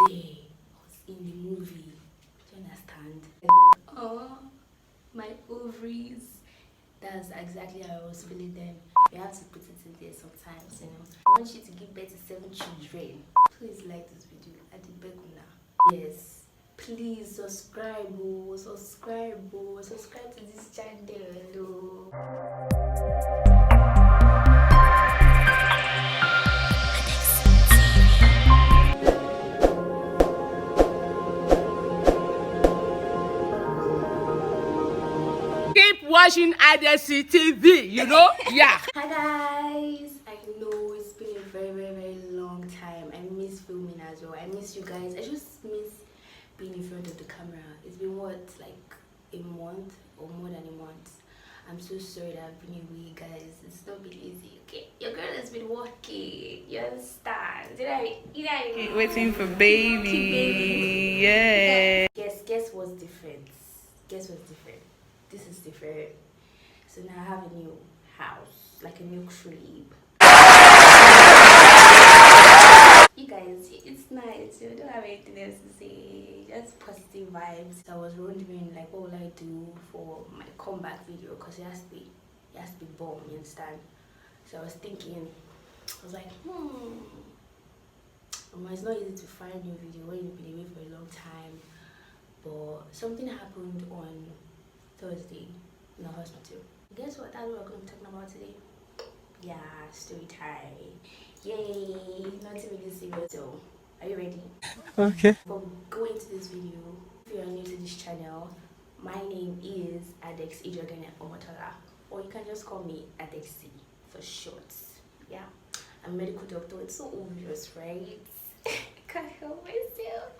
there. I was in the movie. Do you understand? Like, oh, my ovaries. That's exactly how I was feeling then. You have to put it in there sometimes, you know. I want you to give birth to 7 children. Please like this video. I did beg now. Yes. Please subscribe, subscribe to this channel. Keep watching Adexee Tv, you know? Yeah. Hi guys, I know it's been a very long time. I miss filming as well. I miss you guys. I just miss being in front of the camera. It's been what, like a month or more than a month. I'm so sorry that I've been away, guys. It's not been easy, okay? Your girl has been working. You understand? Waiting for baby. Yeah. Guess what's different? Guess what's different? This is different. So now I have a new house, like a new crib. You guys, it's nice. You don't have anything else to say. Just positive vibes. So I was wondering, like, what will I do for my comeback video? Because it has to be bomb. You understand? So I was thinking, I was like, it's not easy to find a new video when you've been away for a long time. But something happened on Thursday in the hospital. Guess what? That's what we're going to be talking about today. Yeah, story time. Yay! Nothing really serious. So, are you ready? Okay. For going to this video, if you are new to this channel, my name is Adexee Tv, or you can just call me Adexee for short. Yeah, I'm a medical doctor. It's so obvious, right? I can't help myself.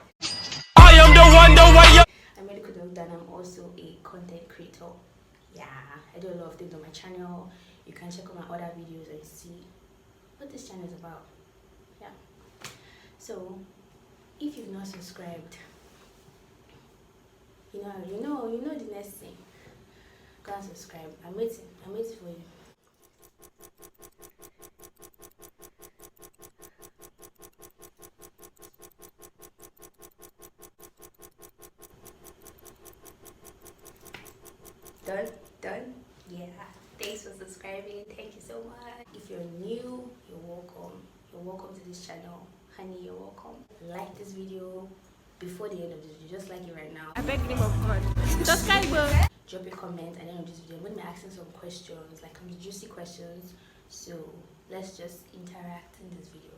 I am the one. I'm a medical doctor and I'm also a content creator. Yeah, I do a lot of things on my channel. You can check out my other videos and see what this channel is about. Yeah. So, if you've not subscribed, you know the next thing. Go and subscribe. I'm waiting for you. Done? Yeah. Thanks for subscribing. Thank you so much. If you're new, you're welcome. You're welcome to this channel. Honey, you're welcome. Like this video before the end of this video. Just like it right now. I beg the name of God. Subscribe. Drop a comment at the end of this video. I'm going to be asking some questions, like some juicy questions. So let's just interact in this video.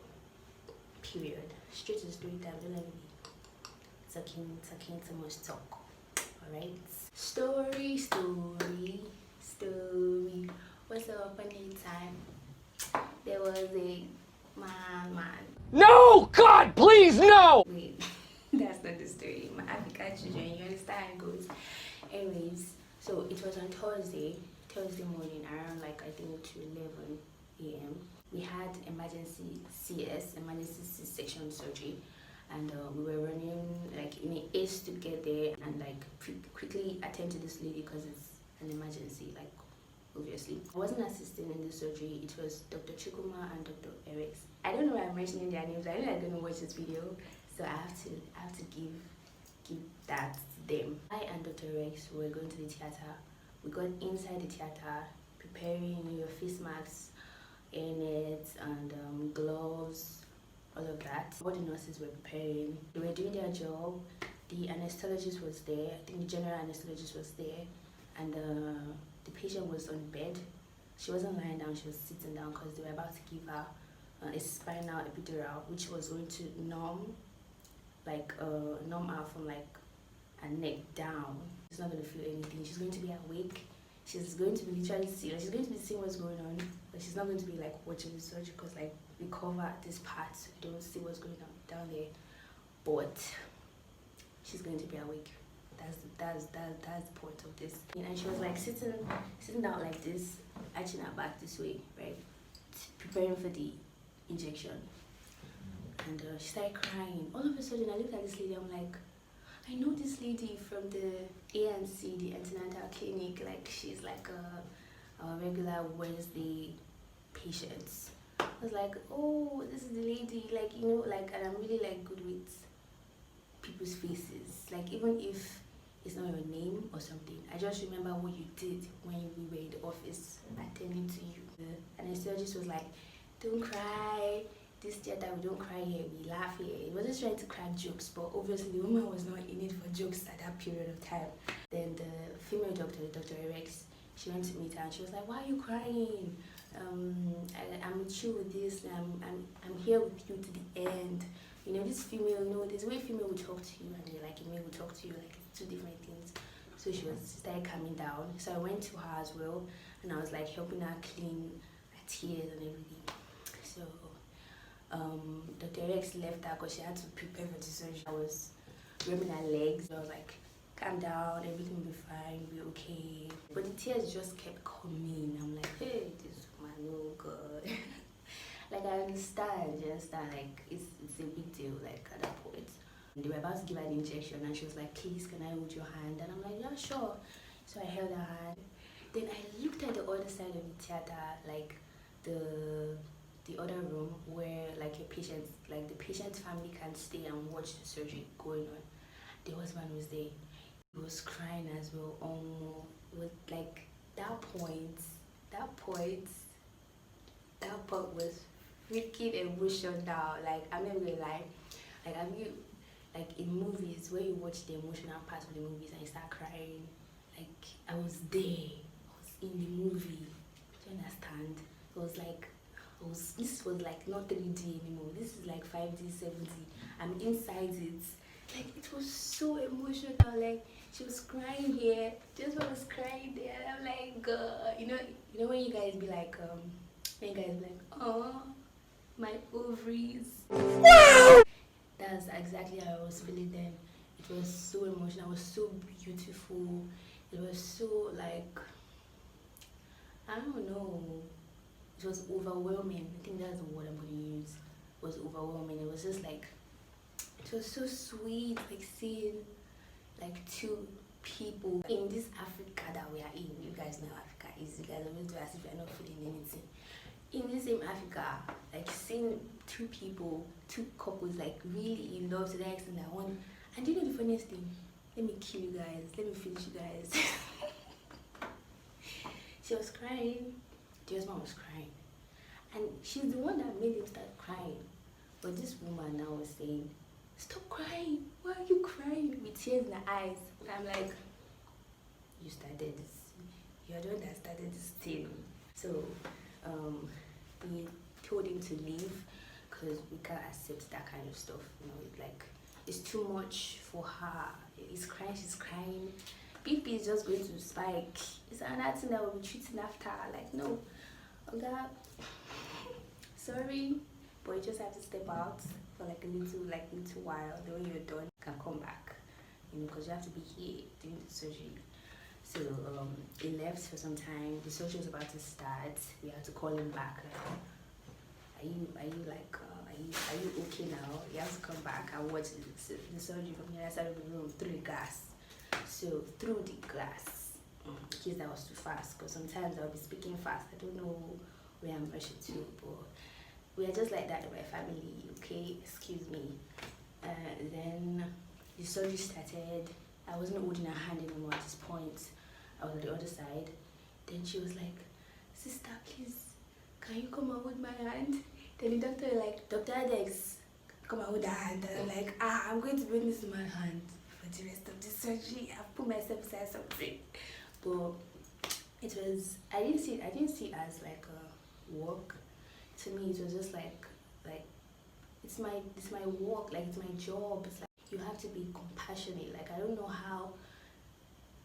Period. Straight to the story time. Don't let me be talking too much talk. Alright. Story. What's up on the time? There was a man. No, God, please, no! Wait, that's not the story. My African children, you understand how it goes. Anyways, so it was on Thursday morning around like I think to 11 a.m. We had emergency C-section surgery. And we were running like in a haste to get there and like quickly attend to this lady because it's an emergency, like obviously. I wasn't assisting in the surgery. It was Dr. Chukuma and Dr. Adexee. I don't know why I'm mentioning their names. I know they're going to watch this video, so I have to give that to them. I and Dr. Adexee were going to the theater. We got inside the theater, preparing your face masks, hairnets, and gloves. All of that. All the nurses were preparing. They were doing their job. The anesthesiologist was there. I think the general anesthesiologist was there. And the patient was on bed. She wasn't lying down, she was sitting down because they were about to give her a spinal epidural, which was going to numb her from like her neck down. She's not going to feel anything. She's going to be awake. She's going to be literally seeing. She's going to be seeing what's going on, but she's not going to be like watching the surgery because like we cover this part, so we don't see what's going on down there. But she's going to be awake. That's the point of this. And she was like sitting down like this, arching her back this way, right, preparing for the injection. And she started crying. All of a sudden, I looked at this lady. I'm like, I know this lady from the ANC, the antenatal clinic. Like she's like a regular Wednesday patient. I was like, oh, this is the lady. Like like, and I'm really like good with people's faces. Like even if it's not your name or something, I just remember what you did when we were in the office attending to you. And the surgeon was like, don't cry. This theater, we don't cry here, we laugh here. He was just trying to crack jokes, but obviously the woman was not in it for jokes at that period of time. Then the female doctor, Dr. Rex, she went to meet her and she was like, why are you crying? I'm with you with this, I'm here with you to the end. You know, this female, there's a way female will talk to you and like a male will talk to you, like two different things. So she started calming down. So I went to her as well and I was like helping her clean her tears and everything. So Dr. Rex left her because she had to prepare for the surgery. I was rubbing her legs. I was like, calm down, everything will be fine, we'll be okay. But the tears just kept coming. I'm like, hey, this woman, oh God. Like I understand, like it's a big deal, like at that point. And they were about to give her an injection and she was like, please, can I hold your hand? And I'm like, yeah, sure. So I held her hand. Then I looked at the other side of the theater, like the other room where like your patients, like the patient's family can stay and watch the surgery going on. The husband was there. He was crying as well. With like that point was freaking emotional. Like I'm not gonna lie. Like have you, like in movies where you watch the emotional parts of the movies and you start crying? Like I was there. I was in the movie. Do you understand? It was like this was like not 3D anymore. This is like 5D, 7D. I'm inside it. Like it was so emotional. Like she was crying here, just was crying there. And I'm like, God, you know when you guys be like, oh, my ovaries. Wow. That's exactly how I was feeling then. It was so emotional. It was so beautiful. It was so like, I don't know. It was overwhelming. I think that's the word I'm going to use. It was overwhelming. It was just like, it was so sweet, like seeing like two people in this Africa that we are in. You guys know Africa is. You guys always do as if you're not feeling anything. In this same Africa, like seeing two people, two couples like really in love to the extent that one. And do you know the funniest thing? Let me kill you guys. Let me finish you guys. She was crying. The husband was crying. And she's the one that made him start crying. But this woman now was saying, stop crying. Why are you crying? With tears in her eyes. And I'm like, you started this. You're the one that started this thing. So we told him to leave because we can't accept that kind of stuff. It's like, it's too much for her. He's crying, she's crying. BP is just going to spike. It's another thing that we'll be treating after. Like, no. Okay, sorry, but you just have to step out for like a little while. Then when you're done, you can come back, because you have to be here doing the surgery. So he left for some time. The surgery was about to start. We had to call him back. Like, are you okay now? You have to come back and watch the surgery from the other side of the room through the glass. So through the glass. In case that was too fast, because sometimes I'll be speaking fast. I don't know where I'm rushing to, but we are just like that in my family, okay? Excuse me. Then the surgery started. I wasn't holding her hand anymore at this point. I was on the other side. Then she was like, sister, please, can you come and hold my hand? Then the doctor was like, Dr. Adexee, come and hold her hand. And I'm like, I'm going to bring this man's hand for the rest of the surgery. I've put myself inside something. But it was, I didn't see it as like a work. To me, it was just like it's my work, like it's my job. It's like you have to be compassionate. Like I don't know how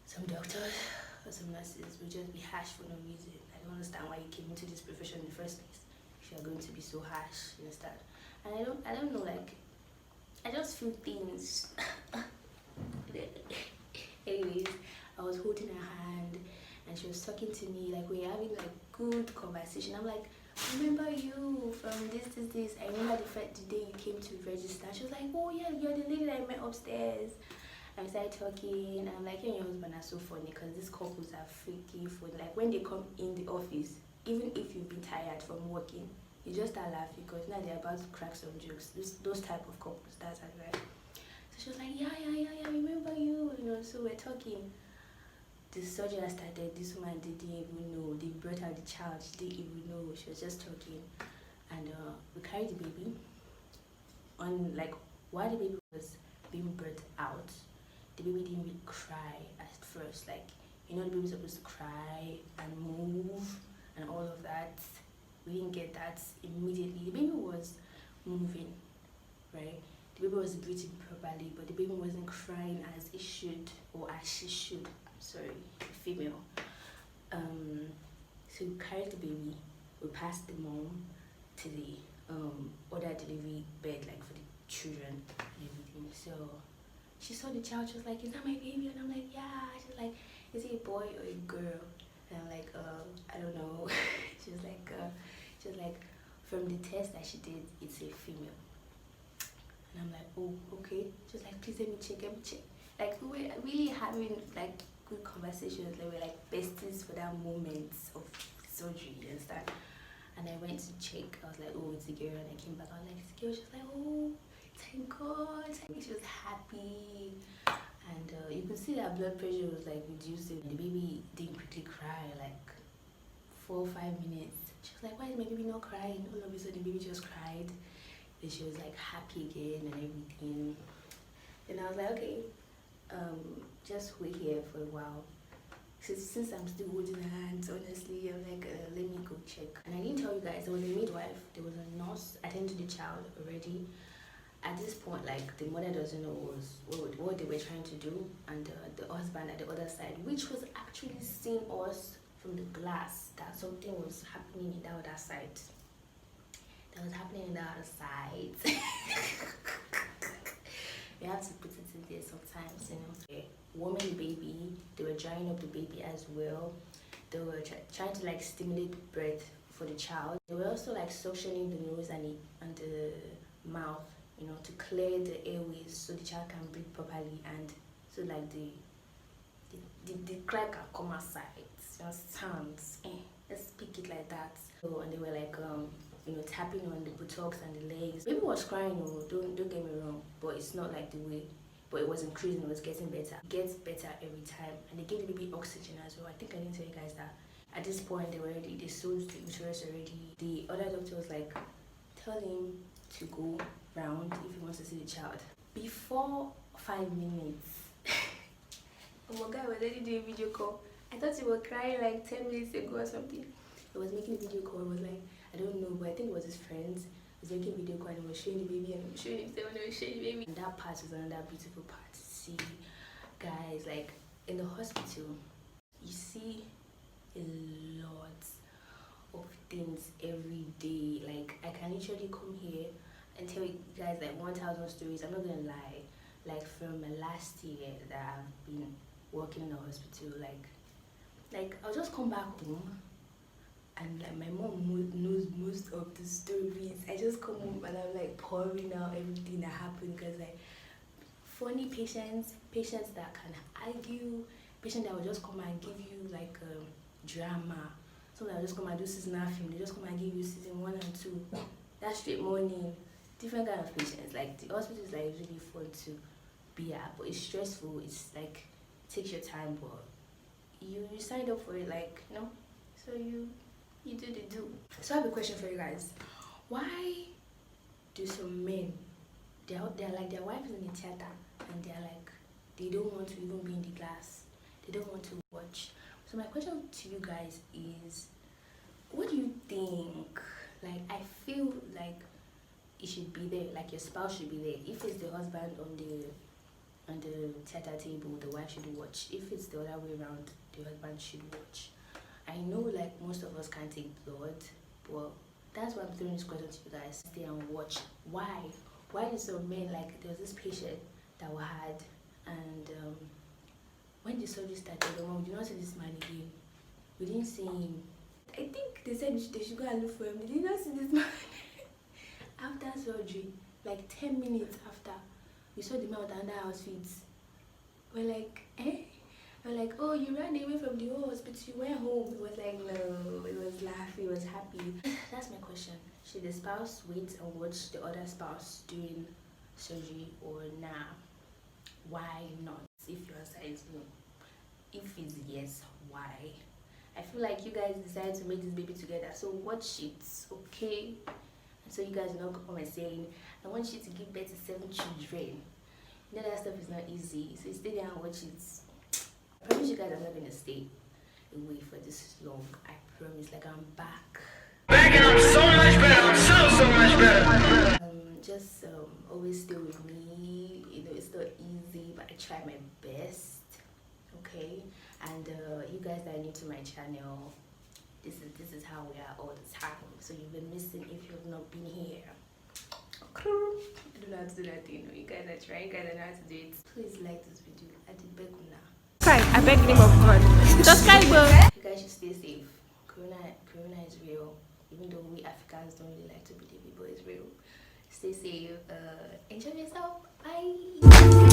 some doctors or some nurses will just be harsh for no reason. I don't understand why you came into this profession in the first place if you are going to be so harsh, you understand? And I don't know, like I just feel things. Anyways, I was holding her hand and she was talking to me, like we were having like good conversation. I'm like, I remember you from this. I remember the day you came to register. She was like, oh yeah, you're the lady that I met upstairs. And we started talking. I'm like, you and your husband are so funny because these couples are freaky funny. Like when they come in the office, even if you've been tired from working, you just start laughing because now they're about to crack some jokes. Those type of couples, that's right. So she was like, yeah, So we're talking. The surgery had started. This woman didn't even know. They brought out the child. She didn't even know. She was just talking, and we carried the baby. On like while the baby was being brought out, the baby didn't really cry at first. Like the baby's supposed to cry and move and all of that. We didn't get that immediately. The baby was moving, right? The baby was breathing properly, but the baby wasn't crying as it should or as she should. I'm sorry, female. So we carried the baby. We passed the mom to the other delivery bed, like for the children and everything. So she saw the child. She was like, "Is that my baby?" And I'm like, "Yeah." She's like, "Is it a boy or a girl?" And I'm like, "I don't know." She was like, "From the test that she did, it's a female." And I'm like, "Oh, okay." She was like, "Please let me check." Like we were really having like good conversations. Like we were like besties for that moment of surgery and stuff. And I went to check. I was like, "Oh, it's a girl." And I came back. I was like, "It's a girl." She was like, "Oh, thank God." She was happy. And you could see that blood pressure was like reducing. The baby didn't quickly cry, like 4 or 5 minutes. She was like, "Why is my baby not crying?" All of a sudden, the baby just cried. Then she was like happy again and everything. And I was like, "Okay, just wait here for a while." Since I'm still holding her hands, honestly, I'm like, let me go check. And I didn't tell you guys, there was a midwife, there was a nurse attending to the child already. At this point, like, the mother doesn't know what they were trying to do, and the husband at the other side, which was actually seeing us from the glass, that something was happening in the other side. That was happening in the other side. We have to put it in there sometimes, warming the baby. They were drying up the baby as well. They were trying to like stimulate breath for the child. They were also like suctioning the nose and the mouth, to clear the airways so the child can breathe properly, and so like the cry can come outside. Sounds. Let's speak it like that. So, and they were like tapping on the buttocks and the legs. Baby was crying, don't get me wrong, but it's not like the way. But it was increasing, it was getting better. It gets better every time. And they gave the baby oxygen as well. I think I didn't tell you guys that. At this point, they sold the uterus already. The other doctor was like, tell him to go round if he wants to see the child. Before 5 minutes, oh my God, I was already doing a video call. I thought he was crying like 10 minutes ago or something. He was making a video call. It was like, I don't know, but I think it was his friends. He was making a video call and he was showing the baby and he was showing himself and he was showing the baby. And that part was another beautiful part to see. Guys, like in the hospital, you see a lot of things every day. Like I can literally come here and tell you guys like 1,000 stories. I'm not gonna lie. Like from last year that I've been working in the hospital, like I'll just come back home and like my mom knows most of the stories. I just come home and I'm like pouring out everything that happened, because like funny patients that can argue, patients that will just come and give you like drama. Some that will just come and do seasonal film. They just come and give you season 1 and 2. That's straight morning. Different kind of patients. Like the hospital is like really fun to be at, but it's stressful. It's like it takes your time, but you signed up for it, like so you do the do. So I have a question for you guys. Why do some men they're like their wife is in the theater and they're like they don't want to even be in the class, they don't want to watch? So my question to you guys is, what do you think? Like I feel like it should be there, like your spouse should be there. If it's the husband on the theater table, the wife should watch. If it's the other way around, the husband should watch. I know like most of us can't take blood, but that's why I'm throwing this question to you guys. Stay and watch. Why do some men, like there was this patient that we had, and when the surgery started, the mom, we did not see this man again. We didn't see him. I think they said they should go and look for him. They did not see this man. After surgery, like 10 minutes after, we saw the man with another outfit. We're like, eh? We're like, oh, you ran away from the hospital, you went home. It was like, no, it was laughing, it was happy. That's my question. Should the spouse wait and watch the other spouse during surgery, or nah? Why not? If your circumcised? No. If it's yes, why? I feel like you guys decided to make this baby together, so watch it, okay? And so you guys will not come and saying, I want you to give birth to 7 children. You know that stuff is not easy, so stay there and watch it. I promise you guys I'm not gonna stay away for this long. I promise, like I'm back. Back and I'm so much better. I'm so much better. Just always stay with me. You know, it's not easy, but I try my best. Okay, and you guys that are new to my channel, this is how we are all the time. So you've been missing if you've not been here. I don't know how to do that thing. You guys are trying. You guys don't know how to do it. Please like this video. I did beg you now. I beg the name of God. Subscribe. You guys should stay safe. Corona is real. Even though we Africans don't really like to believe it, but it's real. Stay safe. Enjoy yourself. Bye.